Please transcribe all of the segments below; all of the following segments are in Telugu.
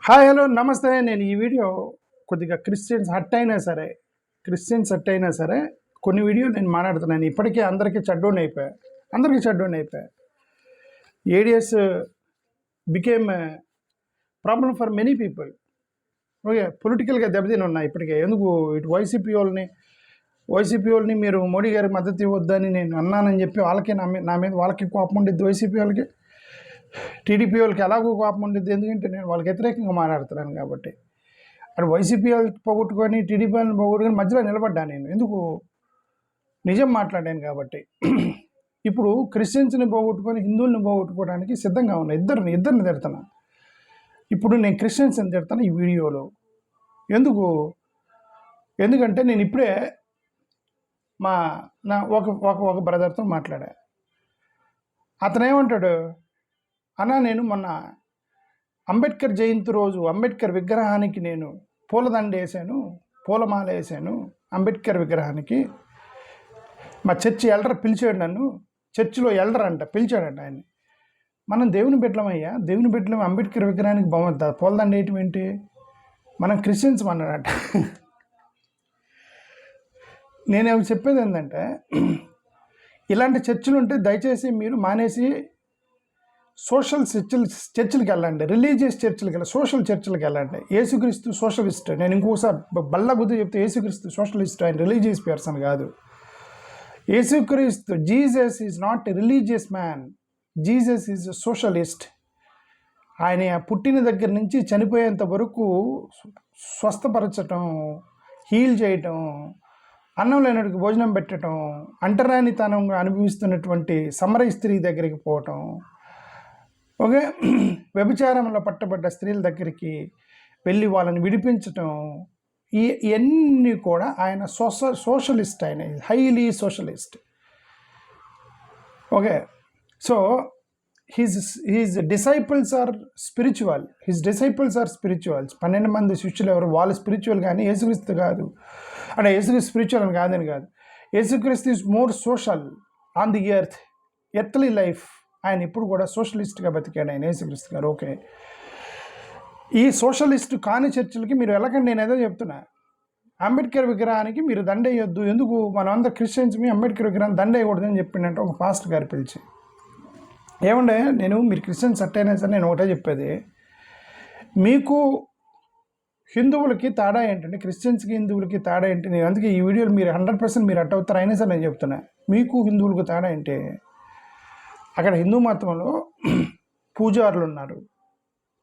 హాయ్ హలో నమస్తే. నేను ఈ వీడియో కొద్దిగా క్రిస్టియన్స్ హట్ అయినా సరే కొన్ని వీడియోలు నేను మాట్లాడుతున్నాను. ఇప్పటికే అందరికీ చెడ్డోని అయిపోయా. ADS became problem for many people. Okay, పొలిటికల్గా దెబ్బతిని ఉన్నాయి ఇప్పటికే. ఎందుకు ఇటు వైసీపీ వాళ్ళని మీరు మోడీ గారికి మద్దతు ఇవ్వద్దని నేను అన్నానని చెప్పి వాళ్ళకి నా మీద వాళ్ళకి కోపం ఉండిద్ది. వైసీపీ వాళ్ళకి, టీడీపీ వాళ్ళకి ఎలాగో కోపం ఉండిద్ది. ఎందుకంటే నేను వాళ్ళకి వ్యతిరేకంగా మాట్లాడుతున్నాను కాబట్టి. అటు వైసీపీ వాళ్ళకి పోగొట్టుకొని టీడీపీ వాళ్ళని పోగొట్టుకొని మధ్యలో నిలబడ్డా నేను. ఎందుకు? నిజం మాట్లాడాను కాబట్టి. ఇప్పుడు క్రిస్టియన్స్ని పోగొట్టుకొని హిందువుల్ని పోగొట్టుకోవడానికి సిద్ధంగా ఉన్నా. ఇద్దరిని తిడతాను. ఇప్పుడు నేను క్రిస్టియన్స్ని తిడతాను ఈ వీడియోలో. ఎందుకంటే నేను ఇప్పుడే నా ఒక బ్రదర్తో మాట్లాడా. అతను ఏమంటాడు, అన్నా నేను మొన్న అంబేద్కర్ జయంతి రోజు అంబేద్కర్ విగ్రహానికి నేను పూలదండ వేసాను, పూలమాల వేసాను అంబేద్కర్ విగ్రహానికి. మా చర్చి ఎల్డర్ పిలిచాడు నన్ను. చర్చిలో ఎల్డర్ అంట పిలిచాడంట ఆయన్ని. మనం దేవుని బిడ్డలమయ్యా, దేవుని బిడ్డలం అంబేద్కర్ విగ్రహానికి పూలదండ వేయటం ఏంటి? మనం క్రిస్టియన్స్ అన్నాడట. నేనేమి చెప్పేది ఏంటంటే, ఇలాంటి చర్చిలు ఉంటే దయచేసి మీరు మానేసి సోషల్ చర్చిలకు వెళ్ళండి, రిలీజియస్ చర్చిలకు వెళ్ళండి, సోషల్ చర్చిలకు వెళ్ళండి. యేసుక్రీస్తు సోషలిస్ట్. నేను ఇంకోసారి బల్ల బుద్ధి చెప్తే యేసుక్రీస్తు సోషలిస్ట్, ఆయన రిలీజియస్ పర్సన్ కాదు. యేసుక్రీస్తు, Jesus is not a religious man, Jesus is a socialist. ఆయన పుట్టిన దగ్గర నుంచి చనిపోయేంత వరకు స్వస్థపరచటం, హీల్ చేయటం, అన్నం లేనడికి భోజనం పెట్టడం, అంటరానితనం అనుభవిస్తున్నటువంటి సమరయ స్త్రీ దగ్గరికి పోవటం, ఓకే, వ్యభిచారంలో పట్టబడ్డ స్త్రీల దగ్గరికి వెళ్ళి వాళ్ళని విడిపించటం, ఇవన్నీ కూడా ఆయన సోషలిస్ట్. ఆయన highly socialist. Okay, so his disciples are spiritual. 12 మంది శిష్యులు ఎవరు? వాళ్ళు స్పిరిచువల్, కానీ యేసుక్రీస్తు కాదు. అంటే యేసుక్రీస్తు స్పిరిచువల్ అని కాదని కాదు. యేసుక్రీస్తు is more social on the earthly life. ఆయన ఇప్పుడు కూడా సోషలిస్ట్గా బతికాడు ఆయన, యేసుక్రీస్తు గారు. ఓకే, ఈ సోషలిస్ట్ కాని చర్చిలకి మీరు వెళ్ళకండి. నేను ఏదో చెప్తున్నా. అంబేద్కర్ విగ్రహానికి మీరు దండ వేయొద్దు. ఎందుకు? మనం అందరు క్రిస్టియన్స్ మీ అంబేద్కర్ విగ్రహాన్ని దండ వేయకూడదని చెప్పిండంటే ఒక పాస్టర్ గారు పిలిచి. ఏమండే, మీరు క్రిస్టియన్స్ అట్టయినా సరే నేను ఒకటే చెప్పేది, మీకు హిందువులకి తేడా ఏంటంటే, క్రిస్టియన్స్కి హిందువులకి తేడా ఏంటి? నేను అందుకే ఈ వీడియోలు మీరు 100% మీరు అట్ట అవుతారు. అయినా సరే నేను చెప్తున్నా, మీకు హిందువులకు తేడా ఏంటి? అక్కడ హిందూ మతంలో పూజారులు ఉన్నారు.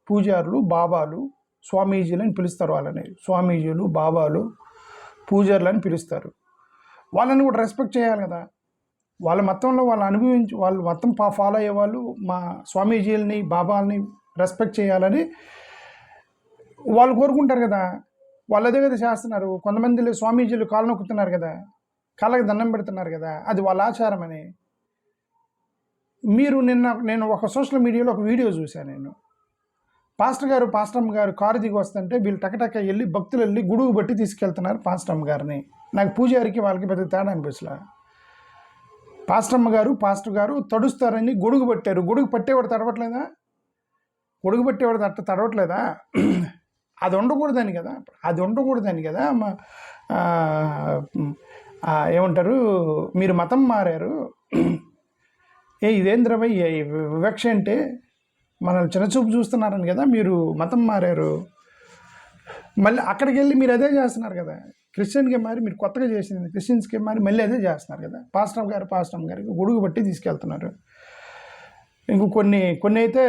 పూజారులు, బాబాలు, స్వామీజీలు అని పిలుస్తారు వాళ్ళని. స్వామీజీలు, బాబాలు, పూజారులు అని పిలుస్తారు. వాళ్ళని కూడా రెస్పెక్ట్ చేయాలి కదా. వాళ్ళ మతంలో వాళ్ళు మతం ఫాలో అయ్యేవాళ్ళు మా స్వామీజీలని, బాబాలని రెస్పెక్ట్ చేయాలని వాళ్ళు కోరుకుంటారు కదా. వాళ్ళు అదే కదా చేస్తున్నారు. కొంతమంది స్వామీజీలు కాళ్ళు నొక్కుతున్నారు కదా, కాళ్ళకి దండం పెడుతున్నారు కదా, అది వాళ్ళ ఆచారం అని. మీరు నేను ఒక సోషల్ మీడియాలో ఒక వీడియో చూశాను. నేను పాస్టమ్ గారు కారు దిగి వస్తుంటే వీళ్ళు టకటక వెళ్ళి భక్తులు వెళ్ళి గుడుగు బట్టి తీసుకెళ్తున్నారు పాస్టమ్ గారిని. నాకు పూజారికి వాళ్ళకి పెద్ద తేడా అనిపిస్తలా. పాస్టర్ గారు తడుస్తారని గొడుగు పట్టారు. గొడుగు పట్టేవాడు తడవట్లేదా? గొడుగు పట్టేవాడు తడవట్లేదా? అది ఉండకూడదని కదా. ఏమంటారు, మీరు మతం మారారు, ఇదేంద్రమయ్య వివక్ష అంటే మనల్ని చిన్నచూపు చూస్తున్నారని కదా మీరు మతం మారారు. మళ్ళీ అక్కడికి వెళ్ళి మీరు అదే చేస్తున్నారు కదా. క్రిస్టియన్కి మారి మీరు కొత్తగా చేసింది, క్రిస్టియన్స్కి మారి మళ్ళీ అదే చేస్తున్నారు కదా. పాస్టమ్ గారికి గొడుగు బట్టి తీసుకెళ్తున్నారు. కొన్ని అయితే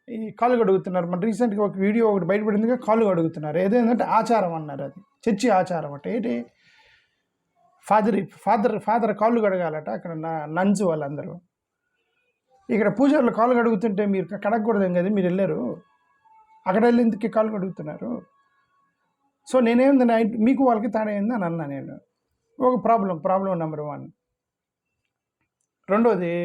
ఈ కాళ్ళు కడుగుతున్నారు. మన రీసెంట్గా ఒక వీడియో ఒకటి బయటపడిందిగా, కాళ్ళు కడుగుతున్నారు. ఏదేంటంటే ఆచారం అన్నారు, అది చర్చి ఆచారం అంటే. ఏంటి? ఫాదర్ కాళ్ళు కడగాలట అక్కడ నన్స్ వాళ్ళందరూ. ఇక్కడ పూజారులు కాళ్ళు కడుగుతుంటే మీరు కడగకూడదేం కదా, మీరు వెళ్ళారు అక్కడ వెళ్ళి ఎందుకు కాళ్ళు కడుగుతున్నారు? సో నేనేమింది, మీకు వాళ్ళకి తేడా అయింది అని అన్నా నేను. ఒక ప్రాబ్లం నెంబర్ 1. రెండోది,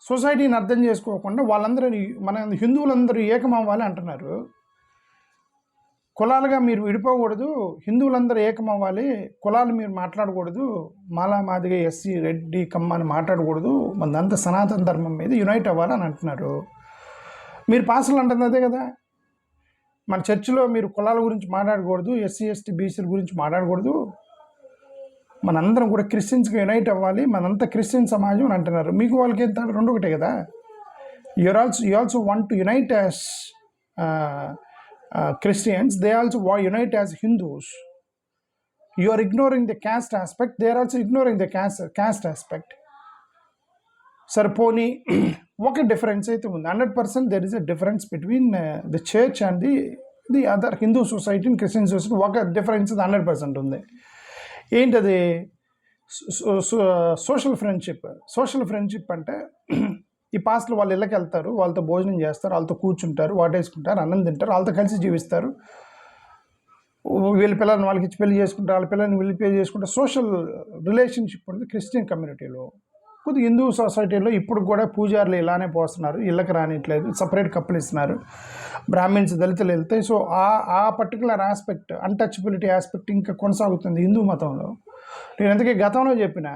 సొసైటీని అర్థం చేసుకోకుండా వాళ్ళందరూ మన హిందువులందరూ ఏకమవ్వాలి అంటున్నారు. కులాలుగా మీరు విడిపోకూడదు, హిందువులందరూ ఏకమవ్వాలి, కులాలు మీరు మాట్లాడకూడదు, మాలా మాదిగా ఎస్సీ రెడ్డి కమ్మ అని మాట్లాడకూడదు, మనదంతా సనాతన ధర్మం మీద యునైట్ అవ్వాలని అంటున్నారు. మీరు పాస్టర్లు అంటుంది అదే కదా. మన చర్చిలో మీరు కులాల గురించి మాట్లాడకూడదు, ఎస్సీ ఎస్టీ బీసీల గురించి మాట్లాడకూడదు, మనందరం కూడా క్రిస్టియన్స్గా యునైట్ అవ్వాలి, మనంతా క్రిస్టియన్ సమాజం అని అంటున్నారు. మీకు వాళ్ళకి ఎంత రెండు ఒకటే కదా. You also want to unite as Christians, they also unite as Hindus. You are ignoring the caste aspect, they are also ignoring the caste aspect. సరిపోని ఒక డిఫరెన్స్ అయితే ఉంది. 100% there is a difference between the church and the other Hindu society and Christian society. ఒక డిఫరెన్స్ 100% ఉంది. ఏంటది? సోషల్ ఫ్రెండ్షిప్ అంటే ఈ పాస్టర్లు వాళ్ళ ఇళ్ళకి వెళ్తారు, వాళ్ళతో భోజనం చేస్తారు, వాళ్ళతో కూర్చుంటారు, వాటేసుకుంటారు, అన్నం తింటారు, వాళ్ళతో కలిసి జీవిస్తారు. వీళ్ళ పిల్లల్ని వాళ్ళకి ఇచ్చి పెళ్లి చేసుకుంటారు, వాళ్ళ పిల్లల్ని వీళ్ళు పెళ్లి చేసుకుంటారు. సోషల్ రిలేషన్షిప్ ఉంది క్రిస్టియన్ కమ్యూనిటీలో. కొద్దిగా హిందూ సొసైటీలో ఇప్పుడు కూడా పూజారులు ఇలానే పోస్తున్నారు, ఇళ్ళకి రానిట్లేదు, సపరేట్ కప్పులు ఇస్తున్నారు, బ్రాహ్మిన్స్ దళితులు వెళ్తాయి. సో ఆ పర్టికులర్ ఆస్పెక్ట్, అన్టచబిలిటీ ఆస్పెక్ట్ ఇంకా కొనసాగుతుంది హిందూ మతంలో. నేను అందుకే గతంలో చెప్పిన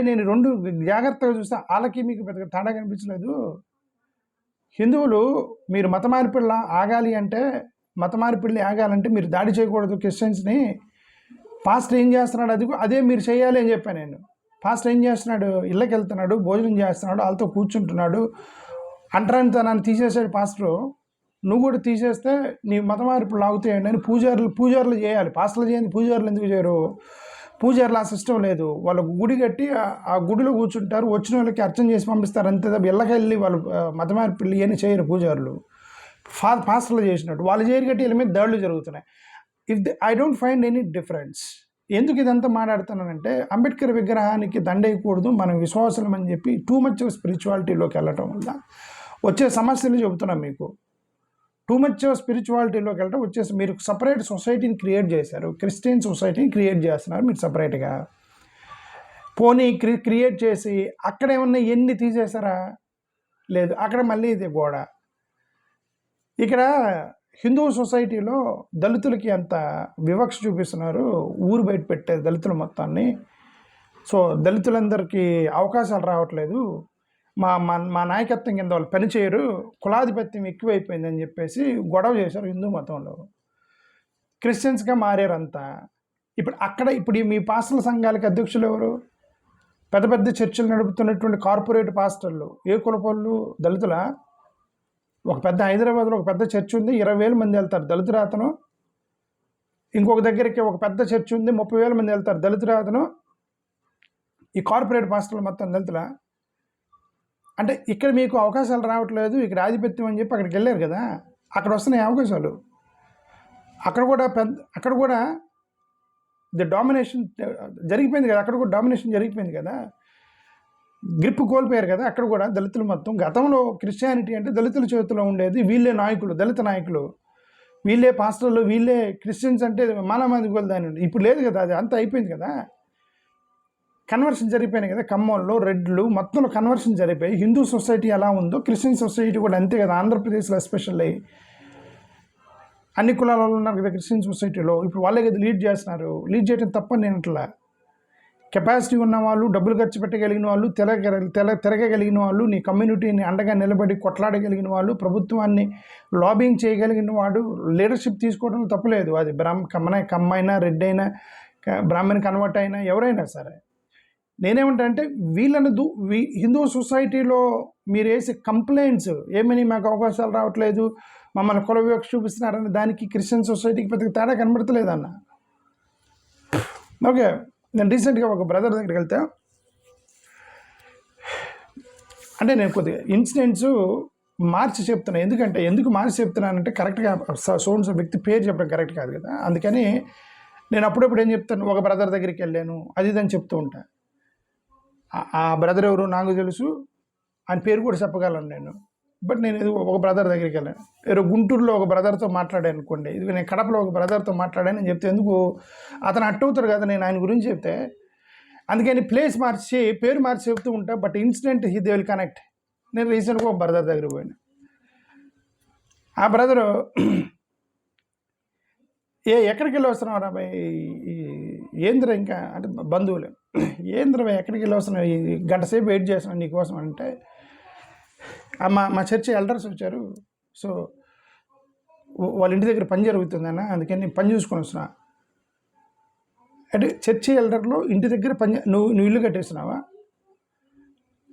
నేను రెండు జాగ్రత్తగా చూస్తే వాళ్ళకి మీకు పెద్దగా తేడా కనిపించలేదు. హిందువులు మీరు మత మార్పిళ్ళ ఆగాలంటే మీరు దాడి చేయకూడదు క్రిస్టియన్స్ని. పాస్టర్ ఏం చేస్తున్నాడు అదే మీరు చేయాలి అని చెప్పాను నేను. పాస్టర్ ఏం చేస్తున్నాడు? ఇళ్ళకి వెళ్తున్నాడు, భోజనం చేస్తున్నాడు, వాళ్ళతో కూర్చుంటున్నాడు, అంటరానితనాన్ని తీసేసాడు పాస్టరు. నువ్వు కూడా తీసేస్తే నీ మత మార్పులు ఆగుతాయండి అని పూజారులు చేయాలి. పాస్టర్లు చేయండి, పూజారులు ఎందుకు చేయరు? పూజారులు ఆ సిస్టమ్ లేదు. వాళ్ళు గుడి కట్టి ఆ గుడిలో కూర్చుంటారు, వచ్చిన వాళ్ళకి అర్చన చేసి పంపిస్తారు అంతే. ఇళ్ళకెళ్ళి వాళ్ళు మత మార్పులు ఇవన్నీ చేయరు పూజారులు. పాస్టర్లు చేసినట్టు వాళ్ళు చేయరు కట్టి వీళ్ళ మీద దాడులు జరుగుతున్నాయి. I don't find any difference. ఎందుకు ఇదంతా మాట్లాడుతున్నానంటే, అంబేద్కర్ విగ్రహానికి దండేయకూడదు, మనం విశ్వాసం అని చెప్పి టూ మచ్ స్పిరిచువాలిటీలోకి వెళ్ళటం వల్ల వచ్చే సమస్యలు చెబుతున్నాం మీకు. టూ మచ్ స్పిరిచువాలిటీలోకి వెళ్ళటం వచ్చేసి మీరు సపరేట్ సొసైటీని క్రియేట్ చేశారు, క్రిస్టియన్ సొసైటీని క్రియేట్ చేస్తున్నారు మీరు సపరేట్గా. పోనీ క్రియేట్ చేసి అక్కడ ఏమన్నా ఎన్ని తీసేశారా? లేదు, అక్కడ మళ్ళీ ఇది గోడ. ఇక్కడ హిందూ సొసైటీలో దళితులకి అంత వివక్ష చూపిస్తున్నారు, ఊరు బయట పెట్టే దళితుల మొత్తాన్ని. సో దళితులందరికీ అవకాశాలు రావట్లేదు, మా నాయకత్వం కింద వాళ్ళు పనిచేయరు, కులాధిపత్యం ఎక్కువైపోయిందని చెప్పేసి గొడవ చేశారు హిందూ మతంలో. క్రిస్టియన్స్గా మారారంతా. ఇప్పుడు మీ పాస్టర్ల సంఘాలకి అధ్యక్షులు ఎవరు? పెద్ద పెద్ద చర్చలు నడుపుతున్నటువంటి కార్పొరేట్ పాస్టర్లు. ఏ కులపోళ్ళు? దళితుల. ఒక పెద్ద హైదరాబాద్లో ఒక పెద్ద చర్చ్ ఉంది, 20,000 మంది వెళ్తారు దళితురాతను. ఇంకొక దగ్గరికి ఒక పెద్ద చర్చ్ ఉంది, 30,000 మంది వెళ్తారు దళితురాతను. ఈ కార్పొరేట్ పాస్టర్లు మొత్తం దళితుల. అంటే ఇక్కడ మీకు అవకాశాలు రావట్లేదు, ఇక్కడ ఆధిపత్యం అని చెప్పి అక్కడికి వెళ్ళారు కదా, అక్కడ వస్తున్నాయి అవకాశాలు. అక్కడ కూడా ది డామినేషన్ జరిగిపోయింది కదా, అక్కడ కూడా డామినేషన్ జరిగిపోయింది కదా, గ్రిప్ కోల్పోయారు కదా అక్కడ కూడా దళితులు మొత్తం. గతంలో క్రిస్టియానిటీ అంటే దళితుల చేతిలో ఉండేది, వీళ్ళే నాయకులు, దళిత నాయకులు, వీళ్ళే పాస్టర్లు, వీళ్ళే క్రిస్టియన్స్ అంటే మానవాది దాని. ఇప్పుడు లేదు కదా, అది అంతా అయిపోయింది కదా, కన్వర్షన్ జరిగిపోయినాయి కదా. ఖమ్మంలో రెడ్లు మొత్తంలో కన్వర్షన్ జరిగిపోయి హిందూ సొసైటీ ఎలా ఉందో క్రిస్టియన్ సొసైటీ కూడా అంతే కదా. ఆంధ్రప్రదేశ్లో ఎస్పెషల్లీ అన్ని కులాల వాళ్ళు ఉన్నారు కదా క్రిస్టియన్ సొసైటీలో. ఇప్పుడు వాళ్ళే కదా లీడ్ చేస్తున్నారు. లీడ్ చేయడం తప్ప నేను అట్లా. కెపాసిటీ ఉన్న వాళ్ళు, డబ్బులు ఖర్చు పెట్టగలిగిన వాళ్ళు, తిరగగలిగిన వాళ్ళు, నీ కమ్యూనిటీని అండగా నిలబడి కొట్లాడగలిగిన వాళ్ళు, ప్రభుత్వాన్ని లాబింగ్ చేయగలిగిన వాడు లీడర్షిప్ తీసుకోవడం తప్పలేదు. అది కమ్మైనా, రెడ్డి అయినా, బ్రాహ్మణ్ కన్వర్ట్ అయినా, ఎవరైనా సరే. నేనేమంటే వీళ్ళని హిందూ సొసైటీలో మీరు వేసే కంప్లైంట్స్ ఏమని మాకు అవకాశాలు రావట్లేదు, మమ్మల్ని కుల వివక్ష చూపిస్తున్నారని దానికి క్రిస్టియన్ సొసైటీకి పెద్దగా తేడా కనబడతలేదన్న. ఓకే, నేను రీసెంట్గా ఒక బ్రదర్ దగ్గరికి వెళ్తే, అంటే నేను కొద్దిగా ఇన్సిడెంట్స్ మార్చి చెప్తున్నాను. ఎందుకు మార్చి చెప్తున్నానంటే కరెక్ట్గా సోన్స్ వ్యక్తి పేరు చెప్పడం కరెక్ట్ కాదు కదా. అందుకని నేను అప్పుడప్పుడు ఏం చెప్తాను, ఒక బ్రదర్ దగ్గరికి వెళ్ళాను అది ఇదని చెప్తూ ఉంటాను. ఆ బ్రదర్ ఎవరు నాకు తెలుసు, ఆయన పేరు కూడా చెప్పగలను నేను. బట్ నేను ఒక బ్రదర్ దగ్గరికి వెళ్ళాను, ఏదో గుంటూరులో ఒక బ్రదర్తో మాట్లాడాను అనుకోండి, ఇది నేను కడపలో ఒక బ్రదర్తో మాట్లాడాను అని చెప్తే ఎందుకు అతను అట్టవుతారు కదా నేను ఆయన గురించి చెప్తే. అందుకని ప్లేస్ మార్చి పేరు మార్చి చెప్తూ ఉంటా, but incident they will connect. నేను రీసెంట్గా ఒక బ్రదర్ దగ్గరికి పోయాను. ఆ బ్రదరు ఎక్కడికి వెళ్ళి వస్తున్నావు రా బాయ్, ఏంద్ర ఇంకా అంటే బంధువులు, ఏంద్ర ఎక్కడికి వెళ్ళి వస్తున్నావు, ఈ గంట సేపు వెయిట్ చేస్తున్నాను నీకోసం అంటే, మా చర్చి ఎల్డర్స్ వచ్చారు, సో వాళ్ళ ఇంటి దగ్గర పని జరుగుతుందన్న, అందుకని నేను పని చూసుకొని వస్తున్నా అంటే చర్చి ఎల్డర్లో ఇంటి దగ్గర పని నువ్వు ఇల్లు కట్టేస్తున్నావా?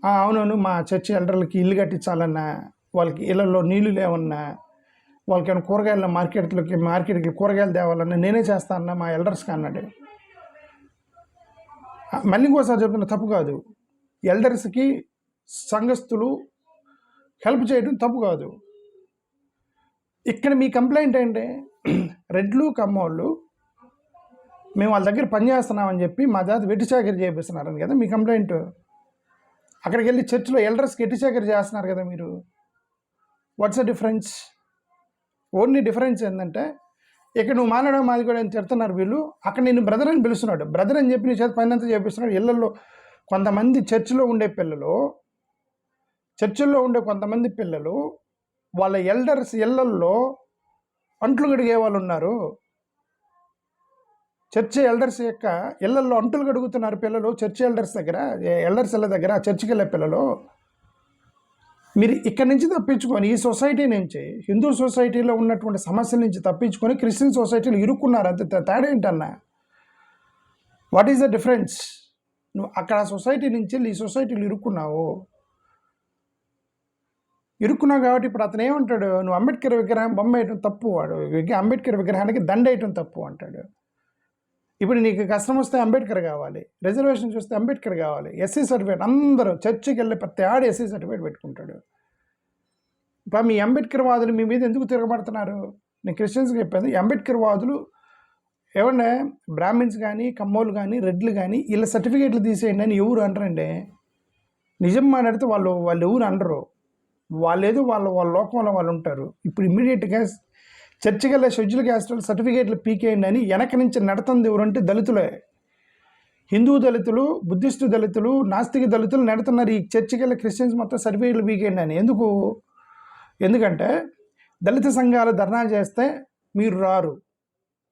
అవునవును, మా చర్చి ఎల్డర్లకి ఇల్లు కట్టించాలన్నా, వాళ్ళకి ఇళ్ళల్లో నీళ్లు లేవన్నా, వాళ్ళకి ఏమైనా కూరగాయల మార్కెట్కి కూరగాయలు తేవాలన్నా నేనే చేస్తా అన్నా మా ఎల్డర్స్కి అన్నాడు. మళ్ళీ ఇంకోసారి చెప్తున్నా, తప్పు కాదు. ఎల్డర్స్కి సంఘస్థులు హెల్ప్ చేయడం తప్పు కాదు. ఇక్కడ మీ కంప్లైంట్ ఏంటి? రెడ్లు కమ్మోళ్ళు మేము వాళ్ళ దగ్గర పని చేస్తున్నామని చెప్పి మా జాతి వెట్టి చాకరీ చేపిస్తున్నారని కదా మీ కంప్లైంట్. అక్కడికి వెళ్ళి చర్చిలో ఎల్డర్స్కి వెట్టి చాకరీ చేస్తున్నారు కదా మీరు. What's the difference? Only difference ఏంటంటే ఇక్కడ నువ్వు మానడం మాది కూడా అని చెప్తున్నారు వీళ్ళు, అక్కడ నేను బ్రదర్ అని పిలుస్తున్నాడు. బ్రదర్ అని చెప్పి నీ చేత పని అంతా చేపిస్తున్నాడు. ఇళ్లలో కొంతమంది చర్చిలో ఉండే కొంతమంది పిల్లలు వాళ్ళ ఎల్డర్స్ ఇళ్లల్లో అంట్లు కడిగే వాళ్ళు ఉన్నారు. చర్చి ఎల్డర్స్ యొక్క ఇళ్లల్లో అంటులు కడుగుతున్నారు పిల్లలు. చర్చి ఎల్డర్స్ ఇళ్ళ దగ్గర చర్చికి వెళ్ళే పిల్లలు. మీరు ఇక్కడి నుంచి తప్పించుకొని ఈ సొసైటీ నుంచి, హిందూ సొసైటీలో ఉన్నటువంటి సమస్యల నుంచి తప్పించుకొని క్రిస్టియన్ సొసైటీలో ఇరుక్కున్నారు. అంతే తేడా ఏంటన్నా? What is the difference? నువ్వు అక్కడ సొసైటీ నుంచి ఈ సొసైటీలో ఇరుక్కున్నావు కాబట్టి ఇప్పుడు అతను ఏమంటాడు? నువ్వు అంబేద్కర్ విగ్రహం బొమ్మ వేయటం తప్పు, వాడు అంబేద్కర్ విగ్రహానికి దండ వేయటం తప్పు అంటాడు. ఇప్పుడు నీకు కష్టం వస్తే అంబేద్కర్ కావాలి, రిజర్వేషన్ చూస్తే అంబేద్కర్ కావాలి, ఎస్సీ సర్టిఫికేట్. అందరూ చర్చికి వెళ్ళి ప్రతి ఆడు ఎస్సీ సర్టిఫికేట్ పెట్టుకుంటాడు. ఇప్పుడు మీ అంబేద్కర్ వాదులు మీ మీద ఎందుకు తిరగబడుతున్నారు? నేను క్రిస్టియన్స్కి చెప్పాను, ఈ అంబేద్కర్ వాదులు ఏమన్నా బ్రాహ్మిన్స్ కానీ, కమ్మోళ్ళు కానీ, రెడ్లు కానీ వీళ్ళ సర్టిఫికేట్లు తీసేయండి అని ఎవరు అనరండి. నిజం మాట్లాడితే వాళ్ళు ఎవరు అనరు. వాళ్ళేదో వాళ్ళ లోకంలో వాళ్ళు ఉంటారు. ఇప్పుడు ఇమ్మీడియట్గా చర్చికి వెళ్ళే షెడ్యూల్ క్యాస్ట్ సర్టిఫికేట్లు పీకేయండి అని వెనక నుంచి నడుతుంది ఎవరంటే దళితులే. హిందూ దళితులు, బుద్ధిస్టు దళితులు, నాస్తిక దళితులు నడుతున్నారు ఈ చర్చికి వెళ్ళే క్రిస్టియన్స్ మొత్తం సర్టిఫికేట్లు పీకేయండి అని. ఎందుకంటే దళిత సంఘాలు ధర్నా చేస్తే మీరు రారు,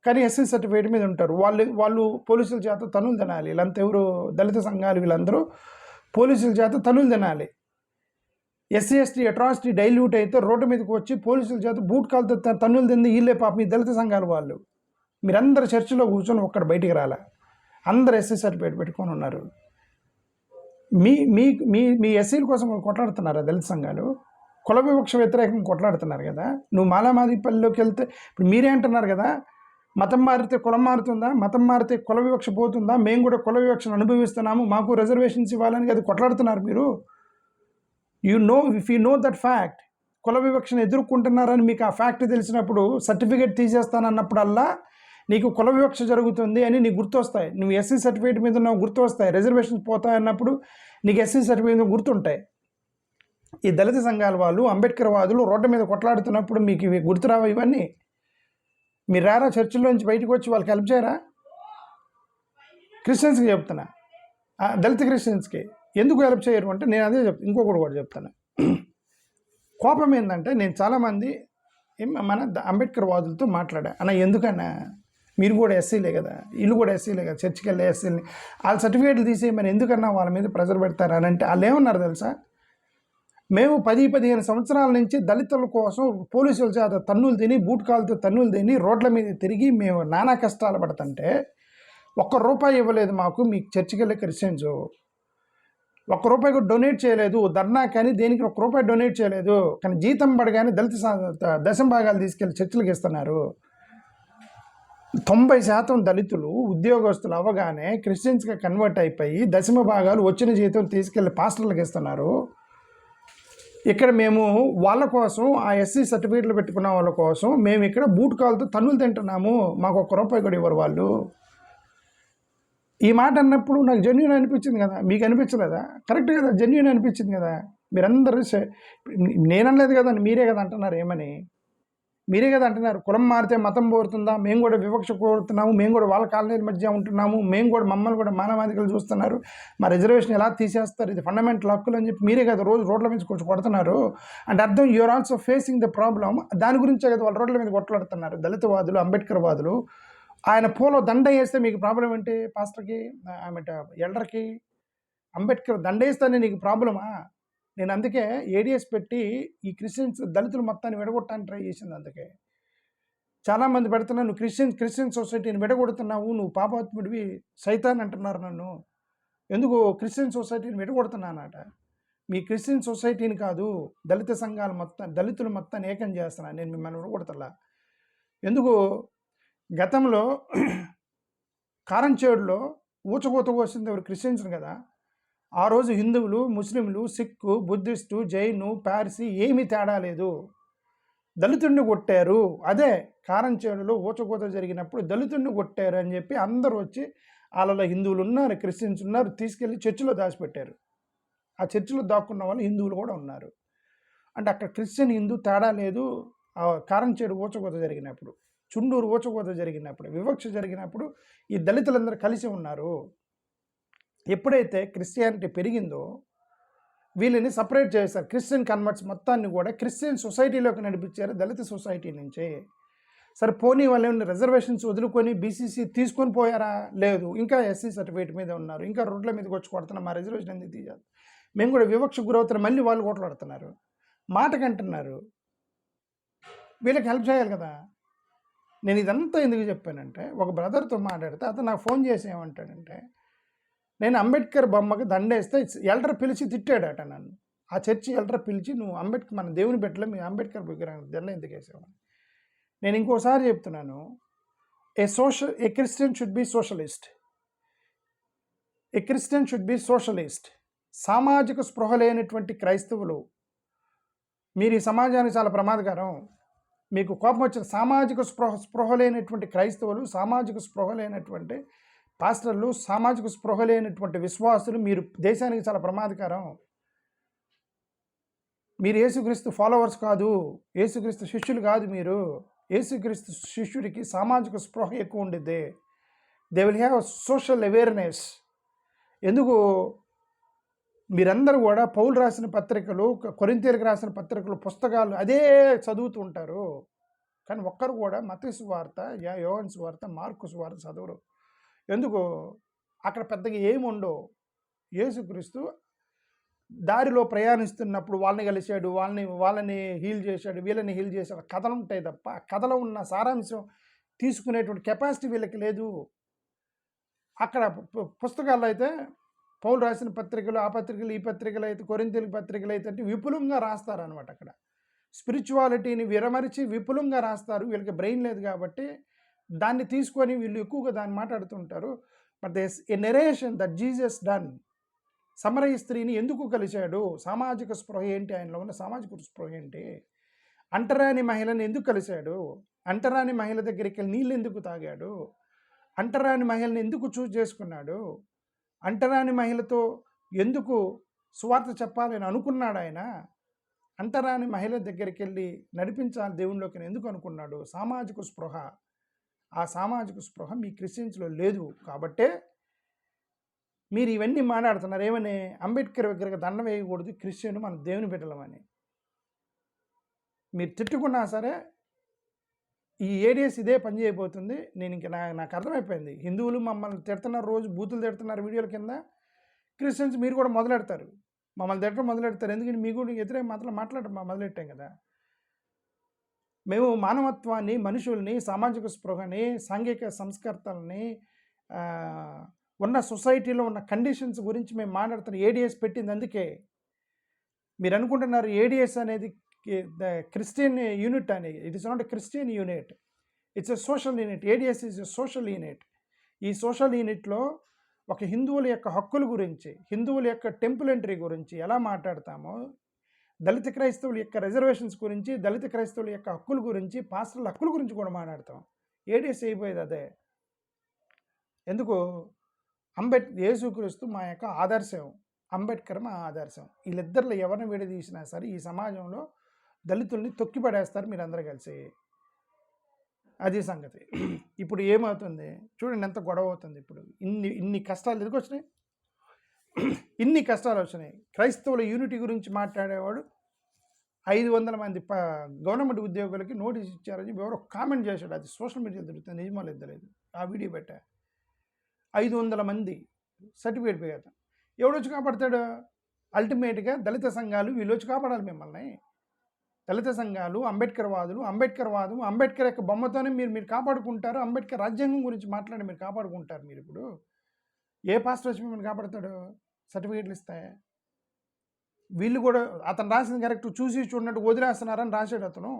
కానీ ఎస్సీ సర్టిఫికేట్ మీద ఉంటారు. వాళ్ళు పోలీసుల చేత తనులు తినాలి. వీళ్ళంతా ఎవరు? దళిత సంఘాలు వీళ్ళందరూ పోలీసుల చేత తనులు తినాలి. ఎస్సీ ఎస్టీ అట్రాసిటీ డైల్యూట్ అయితే రోడ్డు మీదకి వచ్చి పోలీసుల చేత బూట్ కాలుతో తన్నులు తింది వీళ్ళే పాప మీ దళిత సంఘాల వాళ్ళు. మీరందరూ చర్చిలో కూర్చొని ఒక్కడు బయటికి రాలే, అందరు ఎస్సీ సర్టిఫికేట్ పెట్టుకొని ఉన్నారు. మీ మీ మీ మీ ఎస్సీల కోసం కొట్లాడుతున్నారా దళిత సంఘాలు? కుల వివక్ష వ్యతిరేకంగా కొట్లాడుతున్నారు కదా. నువ్వు మాలామాదిపల్లిలోకి వెళ్తే ఇప్పుడు మీరే అంటున్నారు కదా, మతం మారితే కులం మారుతుందా, మతం మారితే కుల వివక్ష పోతుందా, మేము కూడా కుల వివక్షను అనుభవిస్తున్నాము, మాకు రిజర్వేషన్స్ ఇవ్వాలని అది కొట్లాడుతున్నారు మీరు. If you know that fact, కుల వివక్షను ఎదుర్కొంటున్నారని మీకు ఆ ఫ్యాక్ట్ తెలిసినప్పుడు సర్టిఫికేట్ తీసేస్తానన్నప్పుడల్లా నీకు కుల వివక్ష జరుగుతుంది అని నీకు గుర్తొస్తాయి. నువ్వు ఎస్సీ సర్టిఫికేట్ మీద నువ్వు గుర్తొస్తాయి. రిజర్వేషన్స్ పోతాయన్నప్పుడు నీకు ఎస్సీ సర్టిఫికేట్ మీద గుర్తుంటాయి. ఈ దళిత సంఘాల వాళ్ళు, అంబేద్కర్ వాదులు రోడ్డు మీద కొట్లాడుతున్నప్పుడు మీకు ఇవి గుర్తురావు ఇవన్నీ? మీరు రారా చర్చిలోంచి బయటకు వచ్చి వాళ్ళకి హెల్ప్ చేయరా? క్రిస్టియన్స్కి చెప్తున్నా, దళిత క్రిస్టియన్స్కి ఎందుకు హెల్ప్ చేయరు అంటే నేను అదే ఇంకొకటి కూడా చెప్తాను. కోపం ఏంటంటే నేను చాలామంది మన అంబేద్కర్ వాదులతో మాట్లాడా, అన్న ఎందుకన్నా మీరు కూడా ఎస్సీలే కదా, వీళ్ళు కూడా ఎస్సీలే కదా, చర్చికి వెళ్ళే ఎస్సీలని వాళ్ళ సర్టిఫికేట్లు తీసేయమని ఎందుకన్నా వాళ్ళ మీద ప్రెజర్ పెడతారు అని అంటే వాళ్ళు ఏమన్నారు తెలుసా? మేము 10-15 సంవత్సరాల నుంచి దళితుల కోసం పోలీసుల చేత తన్నులు తిని, బూట్ కాలుతో తన్నులు తిని, రోడ్ల మీద తిరిగి మేము నానా కష్టాలు పడుతుంటే ₹1 ఇవ్వలేదు మాకు మీ చర్చికి వెళ్ళే క్రిస్టియన్స్. ₹1 కూడా డొనేట్ చేయలేదు, ధర్నా కానీ దేనికి ₹1 డొనేట్ చేయలేదు. కానీ జీతం పడగానే దళిత దశం భాగాలు తీసుకెళ్ళి చర్చలకు ఇస్తున్నారు. 90% దళితులు ఉద్యోగస్తులు అవ్వగానే క్రిస్టియన్స్గా కన్వర్ట్ అయిపోయి దశమ భాగాలు వచ్చిన జీతం తీసుకెళ్ళి పాస్టర్లకు ఇస్తున్నారు. ఇక్కడ మేము వాళ్ళ కోసం ఆ ఎస్సీ సర్టిఫికేట్లు పెట్టుకున్న వాళ్ళ కోసం మేము ఇక్కడ బూట్ కాలుతో తన్నులు తింటున్నాము, మాకు ₹1 కూడా ఇవ్వరు వాళ్ళు. ఈ మాట అన్నప్పుడు నాకు జెన్యూన్ అనిపించింది కదా, మీకు అనిపించలేదా? కరెక్ట్ కదా, జెన్యూన్ అనిపించింది కదా. మీరందరూ నేను అనలేదు కదండి, మీరే కదా అంటున్నారు. ఏమని మీరే కదా అంటున్నారు, కులం మారితే మతం పోరుతుందా, మేము కూడా వివక్ష కోరుతున్నాము, మేము కూడా వాళ్ళ కాలనీల మధ్య ఉంటున్నాము, మేము కూడా మమ్మల్ని కూడా మానవాధికారులు చూస్తున్నారు, మా రిజర్వేషన్ ఎలా తీసేస్తారు, ఇది ఫండమెంటల్ హక్కులు అని చెప్పి మీరే కదా రోజు రోడ్ల మీద కొంచెం కొడుతున్నారు. అంటే అర్థం you're also facing the problem. దాని గురించే కదా వాళ్ళు రోడ్ల మీద కొట్లాడుతున్నారు దళిత వాదులు, అంబేద్కర్ వాదులు. ఆయన పూలో దండ వేస్తే మీకు ప్రాబ్లం ఏంటి? పాస్టర్కి ఎల్డర్కి అంబేద్కర్ దండ వేస్తేనే నీకు ప్రాబ్లమా? నేను అందుకే ఏడిఎస్ పెట్టి ఈ క్రిస్టియన్స్ దళితులు మొత్తాన్ని విడగొట్టడానికి ట్రై చేసింది. అందుకే చాలామంది పెడుతున్నా, నువ్వు క్రిస్టియన్ సొసైటీని విడగొడుతున్నావు, నువ్వు పాపాత్ముడివి, సైతాన్ అంటున్నారు నన్ను. ఎందుకు క్రిస్టియన్ సొసైటీని విడగొడుతున్నానట. మీ క్రిస్టియన్ సొసైటీని కాదు, దళిత సంఘాలు మొత్తం, దళితులు మొత్తాన్ని ఏకం చేస్తున్నాను నేను, మిమ్మల్ని విడగొడతలా. ఎందుకు గతంలో కారంచేడులో ఊచకోత కోసింది ఎవరు? క్రిస్టియన్స్ని కదా. ఆ రోజు హిందువులు, ముస్లింలు, సిక్కు, బుద్ధిస్టు, జైను, పార్సీ ఏమీ తేడా లేదు, దళితుడిని కొట్టారు. అదే కారంచేడులో ఊచకోత జరిగినప్పుడు దళితుడిని కొట్టారు అని చెప్పి అందరూ వచ్చి, వాళ్ళలో హిందువులు ఉన్నారు, క్రిస్టియన్స్ ఉన్నారు, తీసుకెళ్ళి చర్చిలో దాచిపెట్టారు. ఆ చర్చిలో దాక్కున్న వాళ్ళు హిందువులు కూడా ఉన్నారు. అంటే అక్కడ క్రిస్టియన్, హిందూ తేడా లేదు. కారంచేడు ఊచకోత జరిగినప్పుడు, చుండూరు ఊచకోత జరిగినప్పుడు, వివక్ష జరిగినప్పుడు ఈ దళితులందరూ కలిసి ఉన్నారు. ఎప్పుడైతే క్రిస్టియానిటీ పెరిగిందో వీళ్ళని సపరేట్ చేశారు. క్రిస్టియన్ కన్వర్ట్స్ మొత్తాన్ని కూడా క్రిస్టియన్ సొసైటీలోకి నడిపించారు, దళిత సొసైటీ నుంచి. సరే పోనీ వాళ్ళు ఏమైనా రిజర్వేషన్స్ వదులుకొని బీసీసీ తీసుకొని పోయారా? లేదు, ఇంకా ఎస్సీ సర్టిఫికేట్ మీద ఉన్నారు, ఇంకా రోడ్ల మీదకి వచ్చి కొడుతున్నారు, మా రిజర్వేషన్ ఎందుకు తీయాలి, మేము కూడా వివక్ష గురవుతున్నాం, మళ్ళీ వాళ్ళు కొట్లాడుతున్నారు, మాటకంటున్నారు. వీళ్ళకి హెల్ప్ చేయాలి కదా. నేను ఇదంతా ఎందుకు చెప్పానంటే, ఒక బ్రదర్తో మాట్లాడితే అతను నాకు ఫోన్ చేసి ఏమంటాడంటే, నేను అంబేద్కర్ బొమ్మకి దండేస్తే ఎల్డర్ పిలిచి తిట్టాడట నన్ను. ఆ చర్చి ఎల్డర్ పిలిచి, నువ్వు అంబేద్కర్, మన దేవుని పెట్టలే, మీ అంబేద్కర్ విగ్రహం దండ ఎందుకు వేసావు? నేను ఇంకోసారి చెప్తున్నాను, a Christian should be socialist. A Christian should be socialist. సామాజిక స్పృహ లేనటువంటి క్రైస్తవులు, మీరు ఈ సమాజానికి చాలా ప్రమాదకరం. మీకు కోపం వచ్చిన సామాజిక స్పృహ లేనటువంటి క్రైస్తవులు, సామాజిక స్పృహ లేనటువంటి పాస్టర్లు, సామాజిక స్పృహ లేనటువంటి విశ్వాసులు, మీరు దేశానికి చాలా ప్రమాదకరం. మీరు యేసుక్రీస్తు ఫాలోవర్స్ కాదు, యేసుక్రీస్తు శిష్యులు కాదు. మీరు యేసుక్రీస్తు శిష్యుడికి సామాజిక స్పృహ ఎక్కువ ఉండిద్ది. They will have social awareness. ఎందుకు మీరందరూ కూడా పౌలు రాసిన పత్రికలు, కొరింథీయులకు రాసిన పత్రికలు, పుస్తకాలు అదే చదువుతూ ఉంటారు, కానీ ఒక్కరు కూడా మత్తయి సువార్త, యోహాను సువార్త, మార్కు సువార్త చదవరు. ఎందుకు? అక్కడ పెద్దగా ఏముండవు. యేసుక్రీస్తు దారిలో ప్రయాణిస్తున్నప్పుడు వాళ్ళని కలిశాడు, వాళ్ళని హీల్ చేశాడు, వీళ్ళని హీల్ చేశాడు, కథలు ఉంటాయి తప్ప ఆ కథలో ఉన్న సారాంశం తీసుకునేటువంటి కెపాసిటీ వీళ్ళకి లేదు. అక్కడ పుస్తకాల్లో అయితే పౌలు రాసిన పత్రికలు, ఆ పత్రికలు, ఈ పత్రికలు అయితే, కొరింథీయుల పత్రికలు అయితే అంటే విపులంగా రాస్తారనమాట. అక్కడ స్పిరిచువాలిటీని విరమరిచి విపులంగా రాస్తారు. వీళ్ళకి బ్రెయిన్ లేదు కాబట్టి దాన్ని తీసుకొని వీళ్ళు ఎక్కువగా దాన్ని మాట్లాడుతుంటారు. But there's a narration that Jesus done. సమరయ స్త్రీని ఎందుకు కలిశాడు? సామాజిక స్పృహ ఏంటి? ఆయనలో ఉన్న సామాజిక స్పృహ ఏంటి? అంటరాని మహిళని ఎందుకు కలిశాడు? అంటరాని మహిళ దగ్గరికి వెళ్ళి నీళ్ళు ఎందుకు తాగాడు? అంటరాని మహిళని ఎందుకు చూస్ చేసుకున్నాడు? అంటరాని మహిళతో ఎందుకు సువార్త చెప్పాలని అనుకున్నాడు ఆయన? అంటరాని మహిళ దగ్గరికి వెళ్ళి నడిపించాలి దేవునిలోకి ఎందుకు అనుకున్నాడు? సామాజిక స్పృహ. ఆ సామాజిక స్పృహ మీ క్రిస్టియన్స్లో లేదు కాబట్టే మీరు ఇవన్నీ మాట్లాడుతున్నారు. ఏమని? అంబేద్కర్ విగ్రహం దండం వేయకూడదు, క్రిస్టియన్ మన దేవుని బిడ్డలమని. మీరు తిట్టుకున్నా సరే ఈ ఏడిఎస్ ఇదే పని చేయబోతుంది. నేను ఇంక నాకు అర్థమైపోయింది. హిందువులు మమ్మల్ని తిడుతున్నారు, రోజు బూతులు తిడుతున్నారు వీడియోల కింద. క్రిస్టియన్స్ మీరు కూడా మొదలెడతారు, మమ్మల్ని తిట్టడం మొదలెడతారు. ఎందుకంటే మీ కూడా వ్యతిరేక మాట్లాడటం మొదలెట్టాం కదా. మేము మానవత్వాన్ని, మనుషుల్ని, సామాజిక స్పృహని, సాంఘిక సంస్కర్తల్ని, ఉన్న సొసైటీలో ఉన్న కండిషన్స్ గురించి మేము మాట్లాడుతున్న ఏడిఎస్ పెట్టింది అందుకే. మీరు అనుకుంటున్నారు ఏడిఎస్ అనేది క్రిస్టియన్ యూనిట్ అని. It is not a Christian unit, it's a social unit. ADS is a social unit. ఈ సోషల్ యూనిట్లో ఒక హిందువుల యొక్క హక్కుల గురించి, హిందువుల యొక్క టెంపుల్ ఎంట్రీ గురించి ఎలా మాట్లాడతామో, దళిత క్రైస్తవుల యొక్క రిజర్వేషన్స్ గురించి, దళిత క్రైస్తవుల యొక్క హక్కుల గురించి, పాస్టర్ల హక్కుల గురించి కూడా మాట్లాడతాం. ఏడిఎస్ అయిపోయేది అదే. ఎందుకు? యేసుక్రీస్తు మా యొక్క ఆదర్శం, అంబేద్కర్ మా ఆదర్శం. వీళ్ళిద్దరిలో ఎవరిని విడదీసినా సరే ఈ సమాజంలో దళితుల్ని తొక్కిపడేస్తారు మీరందరూ కలిసి. అది సంగతి. ఇప్పుడు ఏమవుతుంది చూడండి, ఎంత గొడవ అవుతుంది. ఇప్పుడు ఇన్ని కష్టాలు ఎందుకు వచ్చినాయి? ఇన్ని కష్టాలు వచ్చినాయి. క్రైస్తవుల యూనిటీ గురించి మాట్లాడేవాడు 500 మంది గవర్నమెంట్ ఉద్యోగులకి నోటీస్ ఇచ్చారని ఎవరో కామెంట్ చేశాడు. అది సోషల్ మీడియాలో దొరుకుతుంది, నిజమో లేదు తెలియదు. ఆ వీడియో పెట్టా. 500 మంది సర్టిఫికేట్ పోయారు. ఎవడొచ్చి కాపాడతాడు? అల్టిమేట్గా దళిత సంఘాలు వీళ్ళు వచ్చి కాపాడాలి మిమ్మల్ని. దళిత సంఘాలు, అంబేద్కర్ వాదులు, అంబేద్కర్ వాదం, అంబేద్కర్ యొక్క బొమ్మతోనే మీరు కాపాడుకుంటారు. అంబేద్కర్ రాజ్యాంగం గురించి మాట్లాడి మీరు కాపాడుకుంటారు. మీరు ఇప్పుడు ఏ పాస్టర్ వచ్చి మిమ్మల్ని కాపాడుతాడు? సర్టిఫికేట్లు ఇస్తాయి. వీళ్ళు కూడా అతను రాసింది కరెక్ట్ చూసి చూడనట్టు వదిలేస్తున్నారని రాశాడు అతను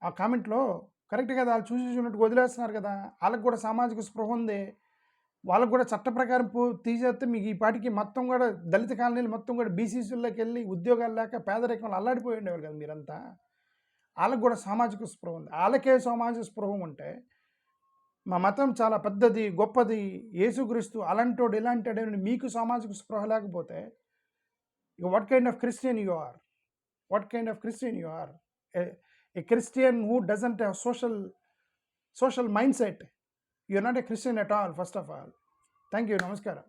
ఆ కామెంట్లో. కరెక్ట్ కదా, వాళ్ళు చూసి చూడనట్టు వదిలేస్తున్నారు కదా. వాళ్ళకి కూడా సామాజిక స్పృహ ఉంది. వాళ్ళకు కూడా చట్ట ప్రకారం తీసేస్తే మీకు ఈ పాటికి మొత్తం కూడా దళిత కాలనీలు మొత్తం కూడా బీసీసీల్లోకి వెళ్ళి ఉద్యోగాలు లేక పేదరికంలో అల్లాడిపోయి ఉండేవారు కదా మీరంతా. వాళ్ళకు కూడా సామాజిక స్పృహ ఉంది. వాళ్ళకే సామాజిక స్పృహ ఉంటే మా మతం చాలా పెద్దది, గొప్పది, యేసుక్రీస్తు అలాంటోడు ఇలాంటి మీకు సామాజిక స్పృహ లేకపోతే what kind of Christian you are? What kind of Christian you are? A Christian who doesn't have social mindset. You're not a Christian at all, first of all. Thank you. Namaskara.